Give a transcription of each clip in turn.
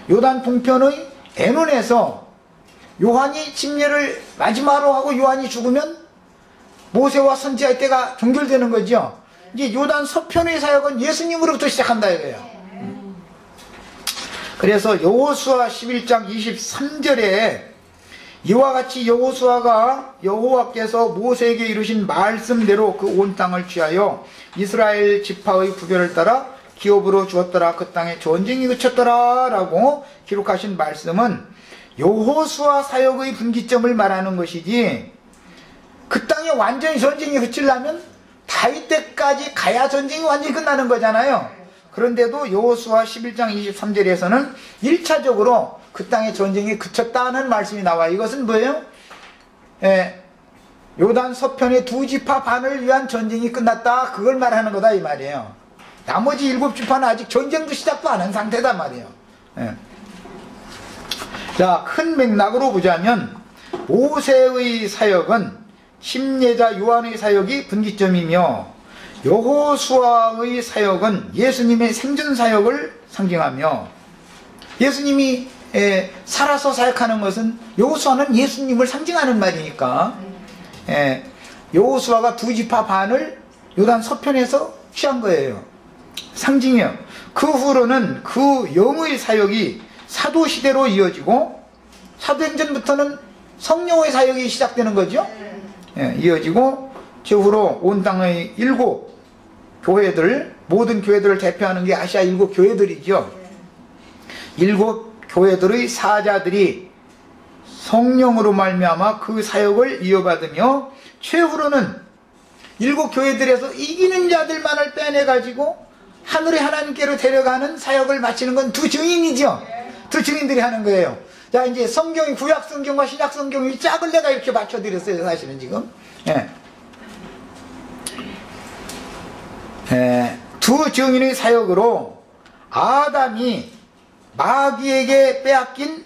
요단 동편의 에논에서 요한이 침례를 마지막으로 하고 요한이 죽으면 모세와 선지자의 때가 종결되는 거죠. 이제 요단 서편의 사역은 예수님으로부터 시작한다 이거예요. 그래서 여호수아 11장 23절에 이와 같이 여호수아가 여호와께서 모세에게 이루신 말씀대로 그 온 땅을 취하여 이스라엘 지파의 구별을 따라 기업으로 주었더라. 그 땅에 전쟁이 그쳤더라 라고 기록하신 말씀은 여호수아 사역의 분기점을 말하는 것이지, 그 땅에 완전히 전쟁이 그치려면 다윗 때까지 가야 전쟁이 완전히 끝나는 거잖아요. 그런데도 여호수아 11장 23절에서는 1차적으로 그 땅에 전쟁이 그쳤다는 말씀이 나와요. 이것은 뭐예요? 요단 서편의 두 지파 반을 위한 전쟁이 끝났다, 그걸 말하는 거다 이 말이에요. 나머지 7지파는 아직 전쟁도 시작도 안 한 상태단 말이에요. 자, 큰 맥락으로 보자면 모세의 사역은 심례자 요한의 사역이 분기점이며, 여호수아의 사역은 예수님의 생전 사역을 상징하며, 예수님이 살아서 사역하는 것은, 여호수아는 예수님을 상징하는 말이니까 여호수아가 두 지파 반을 요단 서편에서 취한 거예요. 상징이요. 그 후로는 그 영의 사역이 사도시대로 이어지고, 사도행전부터는 성령의 사역이 시작되는 거죠. 이어지고, 최후로 온 땅의 7 교회들, 모든 교회들을 대표하는 게 아시아 7 교회들이죠. 7 교회들의 사자들이 성령으로 말미암아 그 사역을 이어받으며, 최후로는 7 교회들에서 이기는 자들만을 빼내가지고 하늘의 하나님께로 데려가는 사역을 마치는 건 두 증인이죠. 두 증인들이 하는 거예요. 자, 이제 성경이 구약 성경과 신약 성경이 짝을 내가 이렇게 맞춰드렸어요, 사실은 지금. 두 증인의 사역으로 아담이 마귀에게 빼앗긴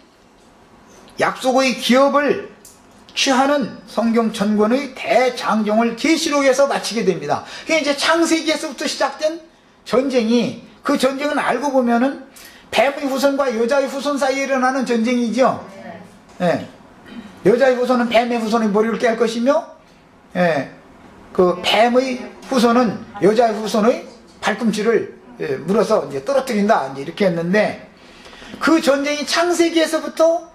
약속의 기업을 취하는 성경 전권의 대장정을 계시록에서 마치게 됩니다. 그게 이제 창세기에서부터 시작된 전쟁이, 그 전쟁은 알고 보면은 뱀의 후손과 여자의 후손 사이에 일어나는 전쟁이죠. 여자의 후손은 뱀의 후손의 머리를 깰 것이며, 그 뱀의 후손은 여자의 후손의 발꿈치를 물어서 이제 떨어뜨린다, 이제 이렇게 했는데, 그 전쟁이 창세기에서부터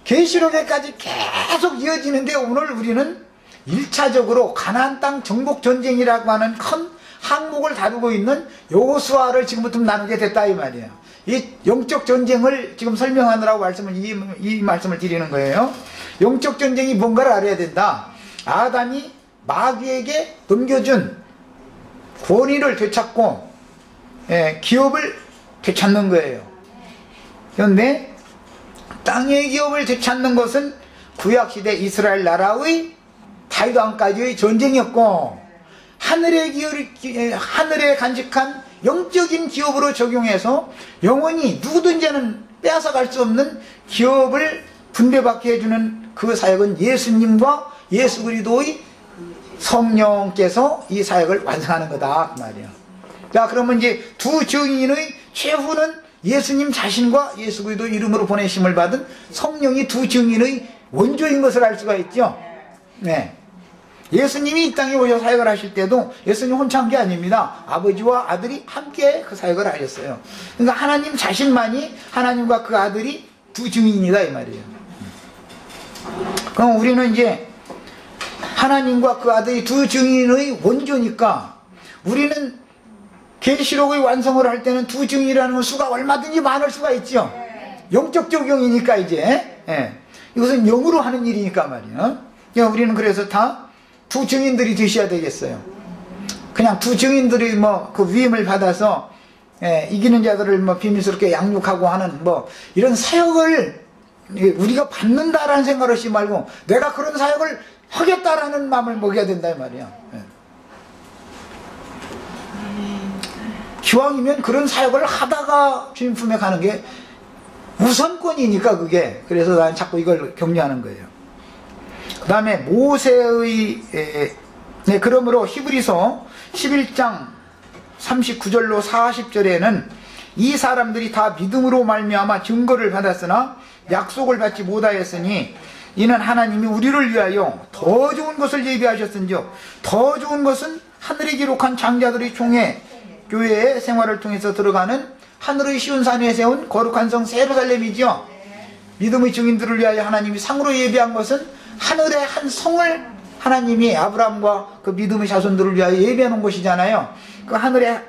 계시록에까지 계속 이어지는데, 오늘 우리는 1차적으로 가나안 땅 정복 전쟁이라고 하는 큰 항목을 다루고 있는 여호수아를 지금부터 나누게 됐다 이 말이에요. 이 영적 전쟁을 지금 설명하느라고 이 말씀을 드리는 거예요. 영적 전쟁이 뭔가를 알아야 된다. 아담이 마귀에게 넘겨준 권위를 되찾고 기업을 되찾는 거예요. 그런데 땅의 기업을 되찾는 것은 구약시대 이스라엘 나라의 다윗 왕까지의 전쟁이었고, 하늘에 간직한 영적인 기업으로 적용해서 영원히 누구든지는 빼앗아갈 수 없는 기업을 분배받게 해주는 그 사역은 예수님과 예수 그리스도의 성령께서 이 사역을 완성하는 거다 그 말이에요. 자, 그러면 이제 두 증인의 최후는 예수님 자신과 예수 그리스도 이름으로 보내심을 받은 성령이 두 증인의 원조인 것을 알 수가 있죠. 예수님이 이 땅에 오셔서 사역을 하실 때도 예수님 혼자 한 게 아닙니다. 아버지와 아들이 함께 그 사역을 하셨어요. 그러니까 하나님 자신만이, 하나님과 그 아들이 두 증인이다 이 말이에요. 그럼 우리는 이제 하나님과 그 아들이 두 증인의 원조니까, 우리는 계시록의 완성을 할 때는 두 증인이라는 수가 얼마든지 많을 수가 있죠. 영적 적용이니까 이제 이것은 영으로 하는 일이니까 말이에요. 우리는 그래서 다 두 증인들이 되셔야 되겠어요. 그냥 두 증인들이 뭐 그 위임을 받아서 이기는 자들을 뭐 비밀스럽게 양육하고 하는 뭐 이런 사역을 우리가 받는다라는 생각을 하지 말고, 내가 그런 사역을 하겠다라는 마음을 먹여야 된다 이 말이야. 기왕이면 그런 사역을 하다가 주님 품에 가는 게 우선권이니까 그게. 그래서 난 자꾸 이걸 격려하는 거예요. 그 다음에 모세의 그러므로 히브리서 11장 39절로 40절에는 이 사람들이 다 믿음으로 말미암아 증거를 받았으나 약속을 받지 못하였으니 이는 하나님이 우리를 위하여 더 좋은 것을 예비하셨은즉 더 좋은 것은 하늘에 기록한 장자들의 총회 교회의 생활을 통해서 들어가는 하늘의 시온산에 세운 거룩한 성 예루살렘이지요. 믿음의 증인들을 위하여 하나님이 상으로 예비한 것은 하늘의 한 성을 하나님이 아브라함과 그 믿음의 자손들을 위하여 예비해 놓은 것이잖아요. 그 하늘에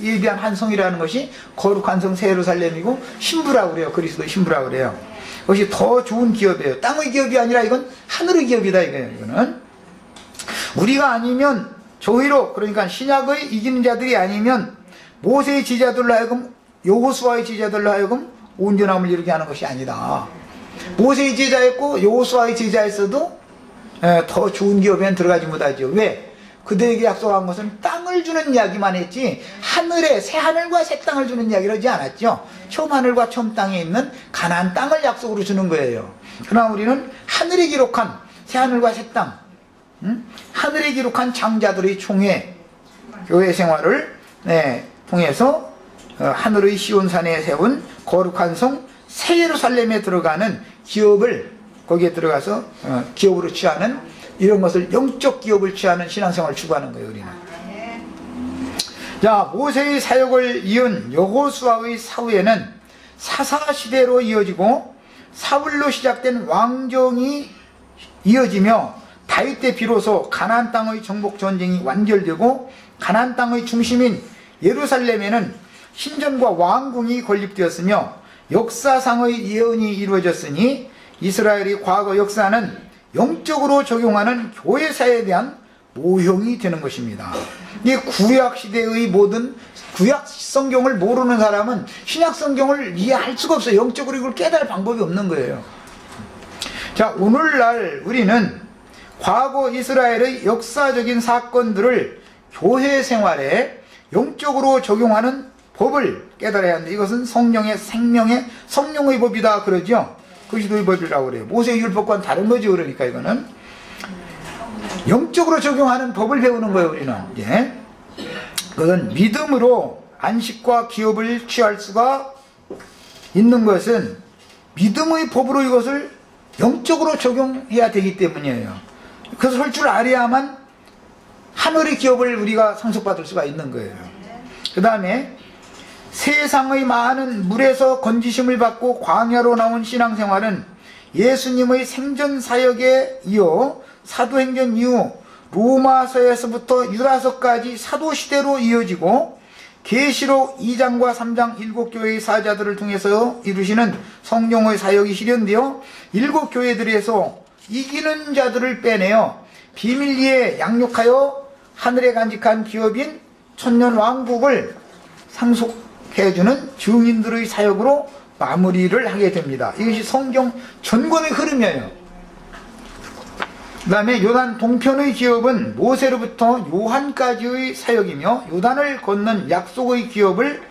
예비한 한 성이라는 것이 거룩한 성 예루살렘이고 신부라고 그래요. 그리스도의 신부라고 그래요. 그것이 더 좋은 기업이에요. 땅의 기업이 아니라 이건 하늘의 기업이다 이거예요. 이거는 우리가 아니면 저희로, 그러니까 신약의 이기는 자들이 아니면 모세의 지자들로 하여금 여호수아의 지자들로 하여금 온전함을 이루게 하는 것이 아니다. 모세의 제자였고 여호수아의 제자였어도 더 좋은 기업에는 들어가지 못하죠. 왜? 그들에게 약속한 것은 땅을 주는 이야기만 했지 하늘에 새 하늘과 새 땅을 주는 이야기를 하지 않았죠. 처음 하늘과 처음 땅에 있는 가나안 땅을 약속으로 주는 거예요. 그러나 우리는 하늘에 기록한 새 하늘과 새 땅, 하늘에 기록한 장자들의 총회 교회 생활을 통해서 하늘의 시온산에 세운 거룩한 성 새 예루살렘에 들어가는 기업을 거기에 들어가서 기업으로 취하는 이런 것을 영적 기업을 취하는 신앙생활을 추구하는 거예요. 우리는. 자, 모세의 사역을 이은 여호수아의 사후에는 사사시대로 이어지고 사울로 시작된 왕정이 이어지며 다윗 때 비로소 가나안 땅의 정복 전쟁이 완결되고 가나안 땅의 중심인 예루살렘에는 신전과 왕궁이 건립되었으며 역사상의 예언이 이루어졌으니 이스라엘의 과거 역사는 영적으로 적용하는 교회사에 대한 모형이 되는 것입니다. 이 구약 시대의 모든 구약 성경을 모르는 사람은 신약 성경을 이해할 수가 없어요. 영적으로 이걸 깨달을 방법이 없는 거예요. 자, 오늘날 우리는 과거 이스라엘의 역사적인 사건들을 교회 생활에 영적으로 적용하는 법을 깨달아야 하는데 이것은 성령의 생명의 성령의 법이다 그러죠. 그리스도의 법이라고 그래요. 모세의 율법과는 다른 거죠. 그러니까 이거는 영적으로 적용하는 법을 배우는 거예요. 우리는. 예. 그건 믿음으로 안식과 기업을 취할 수가 있는 것은 믿음의 법으로 이것을 영적으로 적용해야 되기 때문이에요. 그것을 할 줄 알아야만 하늘의 기업을 우리가 상속받을 수가 있는 거예요. 그 다음에 세상의 많은 물에서 건지심을 받고 광야로 나온 신앙생활은 예수님의 생전사역에 이어 사도행전 이후 로마서에서부터 유다서까지 사도시대로 이어지고 계시록 2장과 3장 7교회의 사자들을 통해서 이루시는 성령의 사역이 실현되어 7교회들에서 이기는 자들을 빼내어 비밀리에 양육하여 하늘에 간직한 기업인 천년 왕국을 상속해주는 증인들의 사역으로 마무리를 하게 됩니다. 이것이 성경 전권의 흐름이에요. 그 다음에 요단 동편의 기업은 모세로부터 요한까지의 사역이며 요단을 건넌 약속의 기업을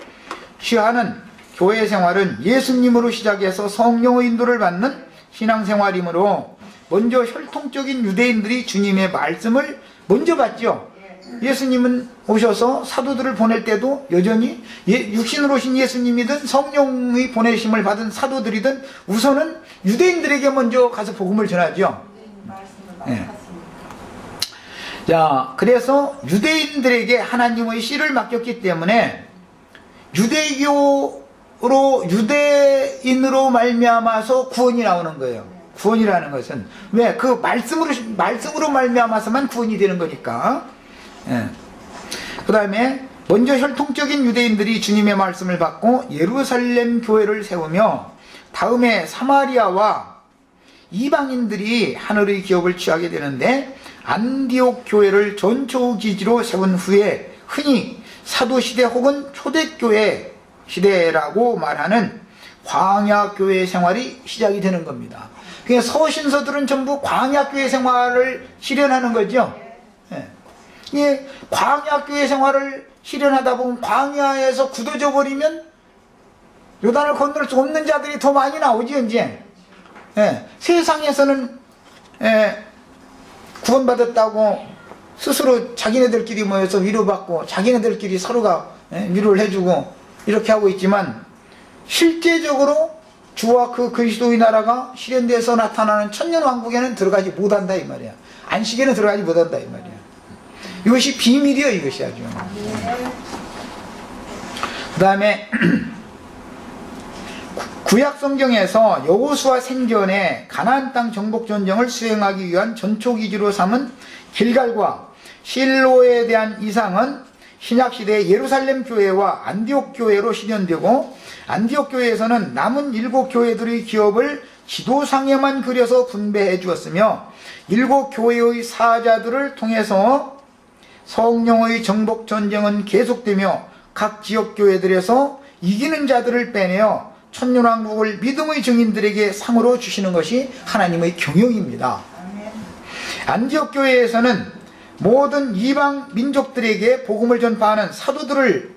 취하는 교회 생활은 예수님으로 시작해서 성령의 인도를 받는 신앙생활이므로 먼저 혈통적인 유대인들이 주님의 말씀을 먼저 받죠. 예수님은 오셔서 사도들을 보낼 때도 여전히 육신으로 오신 예수님이든 성령의 보내심을 받은 사도들이든 우선은 유대인들에게 먼저 가서 복음을 전하죠. 네. 자, 그래서 유대인들에게 하나님의 씨를 맡겼기 때문에 유대인으로 말미암아서 구원이 나오는 거예요. 구원이라는 것은 왜? 그 말씀으로 말미암아서만 구원이 되는 거니까. 예. 그 다음에 먼저 혈통적인 유대인들이 주님의 말씀을 받고 예루살렘 교회를 세우며 다음에 사마리아와 이방인들이 하늘의 기업을 취하게 되는데 안디옥 교회를 전초 기지로 세운 후에 흔히 사도시대 혹은 초대교회 시대라고 말하는 광야교회 생활이 시작이 되는 겁니다. 그러니까 서신서들은 전부 광야교회 생활을 실현하는 거죠. 예. 광야교회 생활을 실현하다 보면 광야에서 굳어져 버리면 요단을 건널 수 없는 자들이 더 많이 나오지 이제. 예. 세상에서는 구원받았다고 스스로 자기네들끼리 모여서 위로받고 자기네들끼리 서로가 위로를 해주고 이렇게 하고 있지만 실제적으로 주와 그 그리스도의 나라가 실현돼서 나타나는 천년왕국에는 들어가지 못한다 이 말이야. 안식에는 들어가지 못한다 이 말이야. 이것이 비밀이에요. 이것이 아주. 그 다음에 구약 성경에서 여호수아 생전에 가나안 땅 정복 전쟁을 수행하기 위한 전초 기지로 삼은 길갈과 실로에 대한 이상은 신약시대 예루살렘 교회와 안디옥 교회로 실현되고, 안디옥 교회에서는 남은 7교회들의 기업을 지도상에만 그려서 분배해 주었으며 7교회의 사자들을 통해서 성령의 정복 전쟁은 계속되며 각 지역 교회들에서 이기는 자들을 빼내어 천년왕국을 믿음의 증인들에게 상으로 주시는 것이 하나님의 경영입니다. 안디옥 교회에서는 모든 이방 민족들에게 복음을 전파하는 사도들을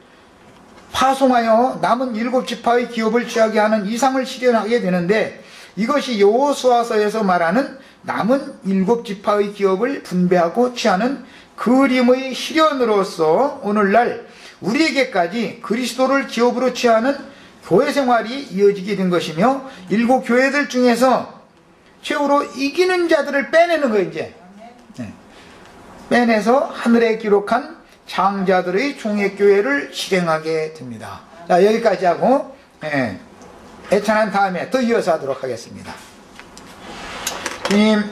파송하여 남은 7지파의 기업을 취하게 하는 이상을 실현하게 되는데, 이것이 여호수아서에서 말하는 남은 7지파의 기업을 분배하고 취하는 그림의 실현으로서 오늘날 우리에게까지 그리스도를 기업으로 취하는 교회 생활이 이어지게 된 것이며, 7교회들 중에서 최후로 이기는 자들을 빼내는 거예요. 이제 빼내서 하늘에 기록한 장자들의 종회교회를 실행하게 됩니다. 자, 여기까지 하고 애찬한 다음에 더 이어서 하도록 하겠습니다. 주님,